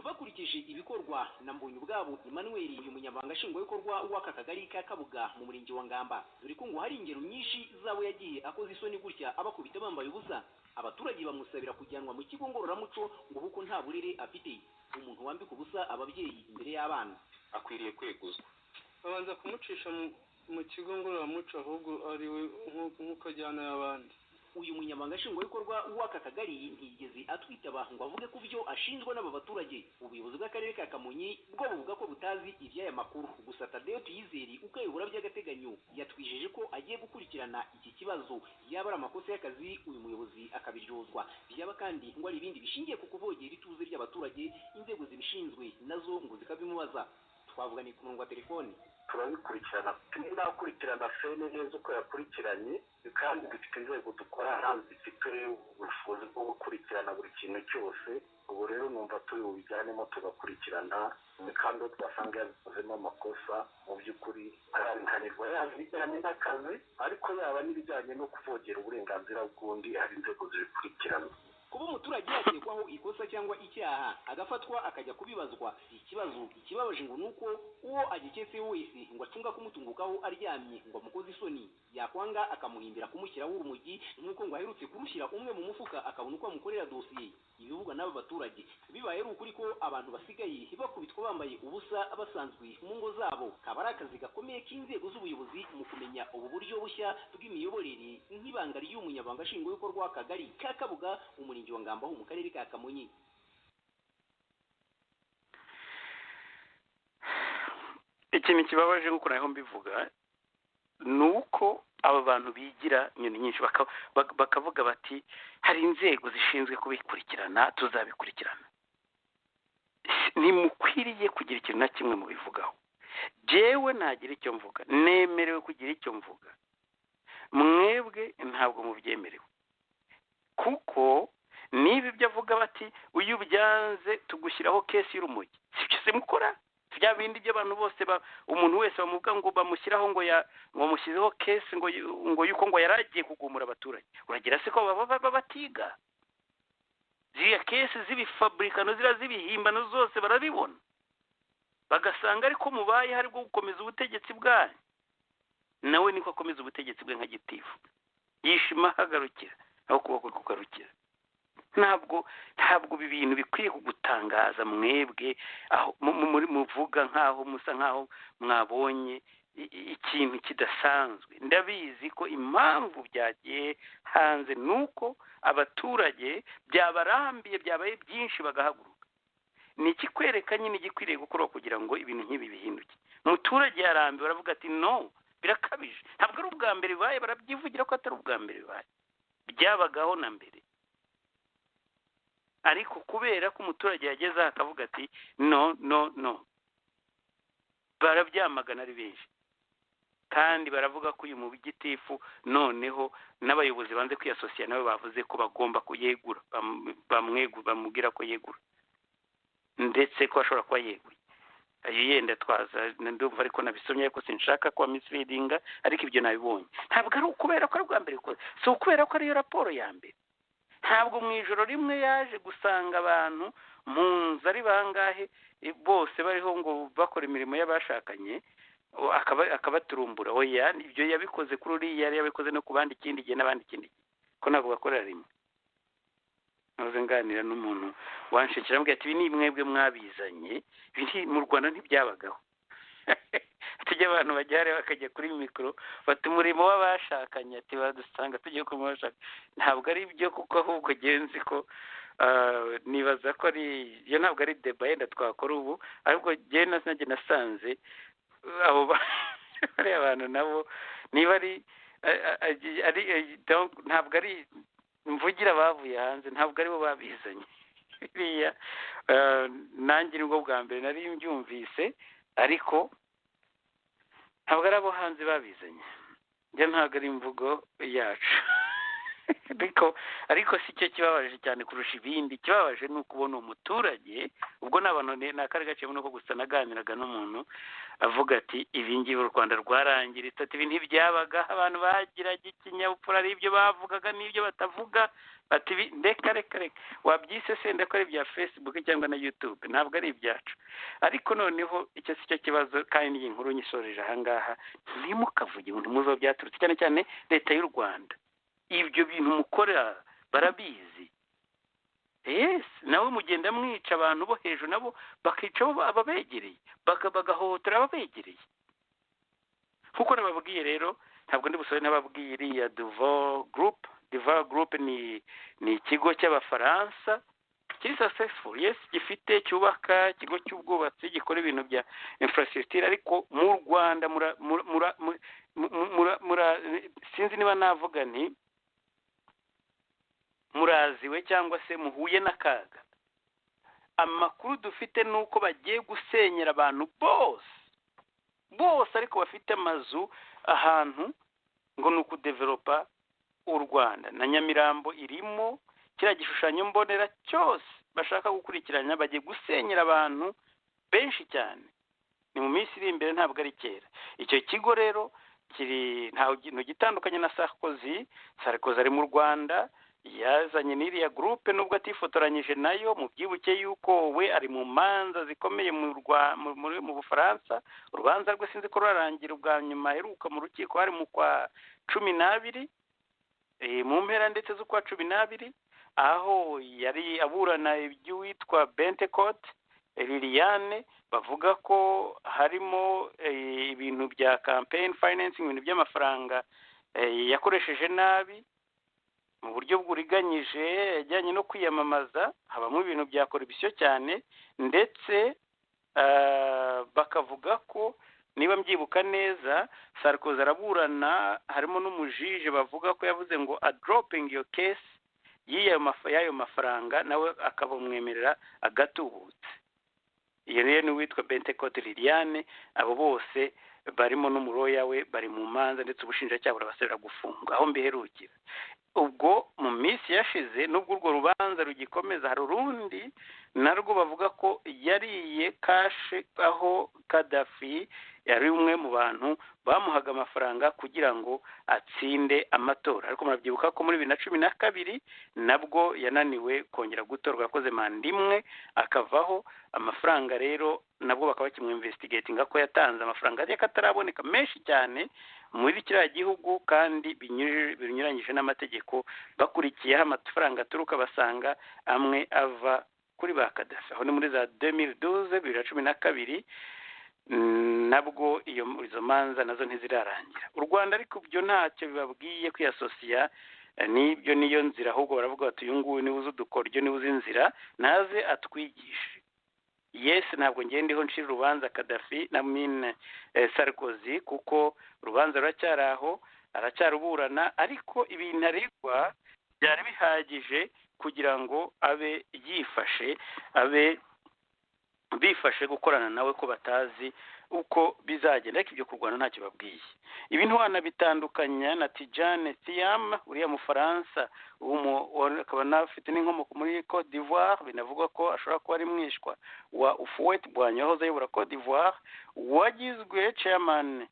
bakurikije ibikorwa na Mbonyi ubwabo Emmanuel umunyabanga nshingwabikorwa w'aka kagari ka Kabuga mu murenge wa Ngamba dore ko ngo hari ingero nyinshi zabo yagiye akoze isoni gutya abakubita bambaye ubusa abaturage bamusabira kujyanwa mu kigo ngororamuco ngo kuko nta burere afite umuntu wambika ubusa ababyeyi imbere y'abana akwiriye kweguzwa babanza kumucisha mu kigo ngororamuco ahubwo ari we nk'uko ajyana y'abandi uyu munyamabanga nshingwabikorwa w'aka kagari ntiyigeze atwitaba ngo avuge ku byo ashinjwa n'aba baturage ubuyobozi bw'akarere ka Kamonyi bwo buvuga ko butazi iby'aya makuru gusa Tadeo Tuyizeri ukayobora by'agateganyo yatwijeje ko agiye gukurikirana iki kibazo yaba ari amakosa y'akazi uyu muyobozi akabiryozwa byaba kandi ngo ari ibindi bishingiye ku kuvogera ituze ry'abaturage inzego zibishinzwe nazo ngo zikabimubaza twavuganye ku murongo wa telefoni turabikurikirana tunakurikirana fene neza uko yakurikiranye kandi dufite inzego dukorana zifite ubushobozi bwo gukurikirana buri kintu cyose ubu rero numva turi bubijyanemo tugakurikirana kandi twasanga yabikozemo amakosa mu by'ukuri arabihanirwa yaba ibijyanye n'akazi ariko yaba n'ibijyanye no kuvogera uburenganzira bw'undi hari inzego zibikurikirana kuba umuturage yakekwaho ikosa cyangwa icyaha agafatwa akajya kubibazwa ikibazo ikibabaje ngo nuko uwo agiketse wese ngo acunga kumutungukaho aryamye ngo amukoze isoni yakwanga akamuhimbira kumushyiraho urumogi nk'uko ngo aherutse kurushyira umwe mu mufuka akabona uko amukorera dosiye ibivugwa n'aba baturage bibaye ari ukuri ko abantu basigaye bakubitwa bambaye ubusa basanzwe mu ngo zabo kaba ari akazi gakomeye k'inzego z'ubuyobozi mu kumenya ubu buryo bushya bw'imiyoborere nk'ibanga ry'umunyabanga nshingwabikorwa w'akagari ka Kabuga umurenge wa Ngamba mu karere ka Kamonyi ikintu kibabaje nk'uko naho mbivuga ni uko aba bantu bigira inyoni nyinshi bakavuga bati hari inzego zishinzwe kubikurikirana tuzabikurikirana ntimukwiriye kugira ikintu na kimwe mubivugaho jewe nagira icyo mvuga nemerewe kugira icyo mvuga mwebwe ntabwo mubyemerewe kuko niba ibyo avuga bati uyu byanze tugushyiraho kesi y'urumogi sibyo se mukora bya bindi by'abantu bose umuntu wese bamuvuga ngo bamushyiraho ngo bamushyizeho kesi ngo yuko ngo yaragiye kugumura abaturage uragira se ko baba batiga ziriya kesi z'ibifabrikano ziriya z'ibihimbano zose barabibona bagasanga ariko mubaye hari bwo gukomeza ubutegetsi bwanyu nawe niko akomeza ubutegetsi bwe nka gitifu yishima hagarukira aho kuboko kugarukira ntabwo ibi bintu bikwiye kugutangaza mwebwe aho muvuga nkaho musa nkaho mwabonye ikintu kidasanzwe ndabizi ko impamvu byagiye hanze nuko abaturage byabarambiye byabaye byinshi bagahaguruka ni ikikwereka nyine igikwiriye gukorwa kugira ngo ibintu nk'ibi bihinduke umuturage yarambiwe baravuga ati no birakabije ntabwo ari ubwa mbere bibaye barabyivugira ko atari ubwa mbere bibaye byabagaho na mbere ariko kubera ko umuturage yageze aha akavuga ati no barabyamagana ari benshi kandi baravuga ko uyu mugitifu noneho n'abayobozi banze kwiyasosiya nabo bavuze ko bagomba kuyegura bamubwira ko yegura ndetse ko ashobora kuba yeguye ayo yenda twaza ndumva ariko nabisomye ariko sinshaka kuba misleadinga ariko ibyo nabibonye ntabwo ari ukubera ko ari ubwa mbere si ukubera ko ariyo raporo ya mbere ntabwo mu ijoro rimwe yaje gusanga abantu mu nzu ari bangahe bose bariho ngo bakora imirimo y'abashakanye akabaturumbura oya ibyo yabikoze kuri uriya yari yabikoze no ku bandi ikindi gihe n'abandi ikindi gihe ko ntabwo bakorera rimwe nahoze nganira n'umuntu wanshekera ambwira ati ibi ni mwebwe mwabizanye mu Rwanda ntibyabagaho tujya abantu bajyare bakajya kuri mikoro bati umurimo w'abashakanye ati badusanga tugiye kumubashaka ntabwo ari byo kuko ahubwo genzi ko nibaza ko ari iyo ntabwo ari deba yenda twakora ubu ahubwo nasanze abo bariya abantu nabo niba ari ntabwo ari mvugira bavuye hanze, ntabwo aribo babizanye biriya. Nanjye nibwo bwa mbere nari mbyumvise, ariko ntabwo ari abo hanze babizanye, njye ntabwo ari imvugo yacu. ariko si cyo kibabaje cyane kurusha ibindi. Ikibabaje ni ukubona umuturage, ubwo n'abantu ni akari gaciyemo nuko gusa naganiraga n'umuntu avuga ati ibi ngibi u Rwanda rwarangiritse, ati ibi ntibyabaga, abantu bagiraga ikinyabupfura, ari ibyo bavugaga n'ibyo batavuga, ati reka wabyise se ndako ari ibya Facebook cyangwa na YouTube, ntabwo ari ibyacu. Ariko noneho icyo si cyo kibazo, kandi iyi nkuru nyisoreje ahangaha, ntimukavuge ngo ntimuzi aho byaturutse, cyane cyane leta y'u Rwanda. Ibyo bintu mukora barabizi. Nawe mugenda mwica abantu bo hejuru, nabo bakica ababegereye, bagahohotera ababegereye. Kuko nababwiye rero, ntabwo ndi busore nababwiye iriya Duval Group ni ikigo cy'Abafaransa kiri successful, gifite cyubaka, ikigo cy'ubwubatsi gikora ibintu bya infrastructure, ariko mu Rwanda sinzi niba navuga nti muraziwe cyangwa se muhuye n'akaga. Amakuru dufite ni uko bagiye gusenyera abantu bose ariko bafite amazu ahantu, ngo ni ukudevelopa u Rwanda. Na Nyamirambo irimo, kiriya gishushanyo mbonera cyose bashaka gukurikiranya, bagiye gusenyera abantu benshi cyane. Ni mu minsi iri imbere, ntabwo ari kera. Icyo kigo rero kiri nta kintu gitandukanye na Sarkozy ari mu Rwanda, yazanye n'iriya groupe nubwo atifotoranyije nayo. mu byibuke yuko we ari mu manza zikomeye mu Bufaransa. Urubanza rwe sinzi ko rurarangira, ubwa nyuma heruka mu rukiko hari mu kwa 12, mu mpera ndetse z'ukwa 12, aho yari aburana iby'uwitwa Bentecourt Liliane, bavuga ko harimo ibintu bya campaign financing, ibintu by'amafaranga yakoresheje nabi mu buryo bw'uriganyije, yajyanye no kwiyamamaza, habamo ibintu bya corruption cyane. Ndetse bakavuga ko niba mbyibuka neza, Sarkozy araburana, harimo n'umujije bavuga ko yavuze ngo a dropping your case y'ayo mafaranga, nawe akabamwemerera agatubutse. Iyo rero ni witwa Bentecourt Liliane. Abo bose barimo n'umuroya we bari mu manza, ndetse ubushinjacyaha burabasabira gufungwa. Aho mbiherukira ubwo mu minsi yashize, nubwo urwo rubanza rugikomeza, hari urundi narwo bavuga ko yariye kashe, aho Gaddafi yari umwe mu bantu bamuhaga amafaranga kugira ngo atsinde amatora. Ariko murabyibuka ko muri 2012 nabwo yananiwe kongera gutorwa, yakoze manda imwe akavaho. Amafaranga rero nabwo bakaba kimwinvestigatinga ko yatanze amafaranga y'akataraboneka menshi cyane muri kiriya gihugu, kandi binyuranyije n'amategeko. Bakurikiyeho amafaranga aturuka, basanga amwe ava kuri ba Gaddafi. Aho ni muri za 2012 nabwo izo manza nazo ntizirarangira. U Rwanda ariko byo ntacyo bibabwiye kwiyasosiya n'ibyo, niyo nzira. Ahubwo baravuga bati uyu nguyu niwe uzi udukoryo, niwe uzi inzira, naze atwigishe. Ntabwo ndiho nshira urubanza Gaddafi na Sarkozy, kuko urubanza ruracyari aho, aracyaruburana. Ariko ibintu aregwa byari bihagije kugira ngo abe yifashe, abe bifashe gukorana nawe, ko batazi uko bizagenda. Ariko ibyo kurwana ntacyo babwiye. Ibintu wanabitandukanya na Tidjane Thiam, uriya Mufaransa, akaba anafite n'inkomoko muri Côte d'Ivoire. Binavugwa ko ashobora kuba ari mwishwa wa Houphouët-Boigny wahoze ayobora Côte d'Ivoire, wagizwe chairman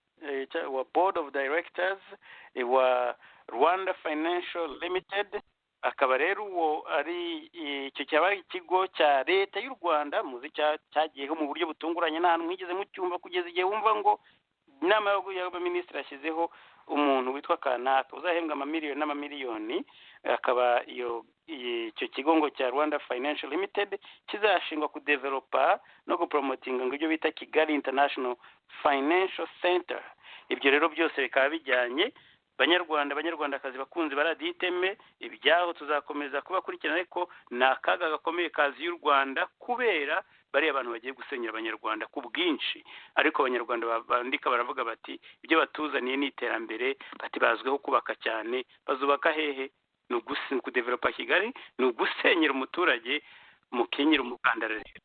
wa board of directors wa Rwanda Financial Limited. Akaba rero uwo ari icyo cyaba ikigo cya leta y'u Rwanda, muzi cyagiyeho mu buryo butunguranye, nta hantu mwigeze mucyumva, kugeza igihe wumva ngo inama y'abaminisitiri yashyizeho umuntu witwa Kanaka uzahembwa amamiliyoni n'amamiliyoni. Akaba icyo kigo ngo cya Rwanda Financial Limited kizashingwa kudevelopa no gupromotinga ngo ibyo bita Kigali International Financial Center. Ibyo rero byose bikaba bijyanye. Banyarwandakazi bakunzi baraditeme, ibyaho tuzakomeza kubakurikirana, ariko ni akaga gakomeye kazi y'u Rwanda kubera bari abantu bagiye gusenyera abanyarwanda ku bwinshi ariko abanyarwanda bandika baravuga bati ibyo batuzaniye ni iterambere bati bazwiho kubaka cyane bazubaka hehe ni ukudevelopa Kigali ni ugusenyera umuturage mukenyera umukandara rero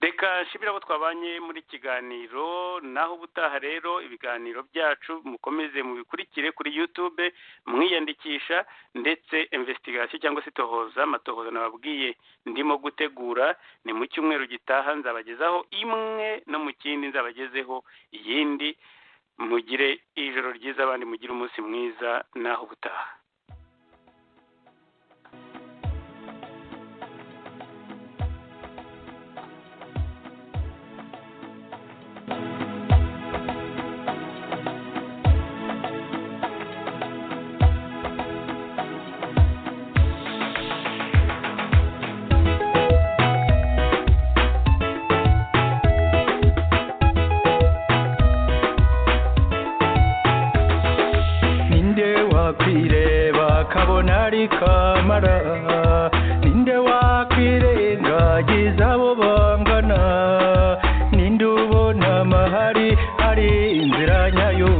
reka nshimira abo twabanye muri kiganiro naho ubutaha rero ibiganiro byacu mukomeze mubikurikire kuri YouTube mwiyandikisha ndetse investigation cyangwa se amatohoza nababwiye ndimo gutegura ni mu cyumweru gitaha nzabagezaho imwe no mu kindi nzabagezeho iyindi mugire ijoro ryiza abandi mugire umunsi mwiza naho ubutaha kamara ninde wakwirengagiza abo bangana ninde ubona amahari hari inzira nyayo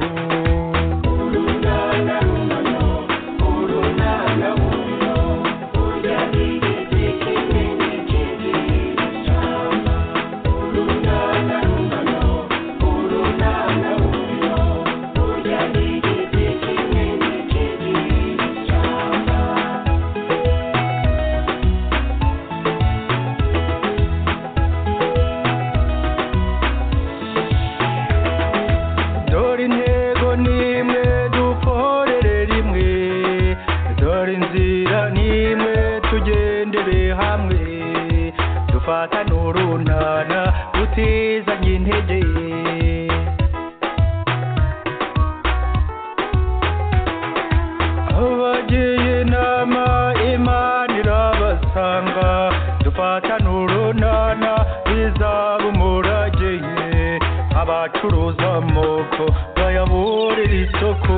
abacuruza amoko bayaburira isoko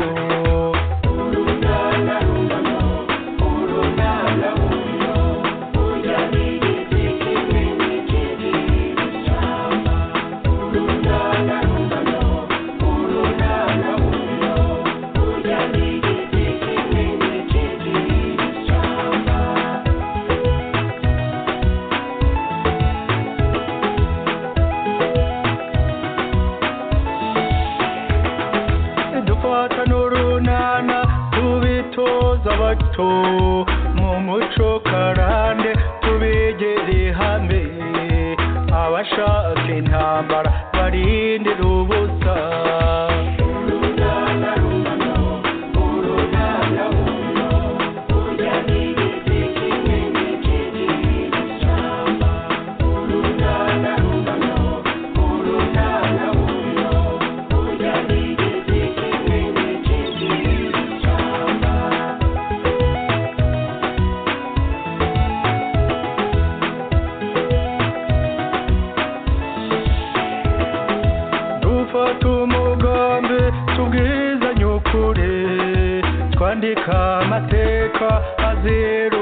mu muco karande tubegere hamwe abashaka intambara barindira ubusa twandika amateka azira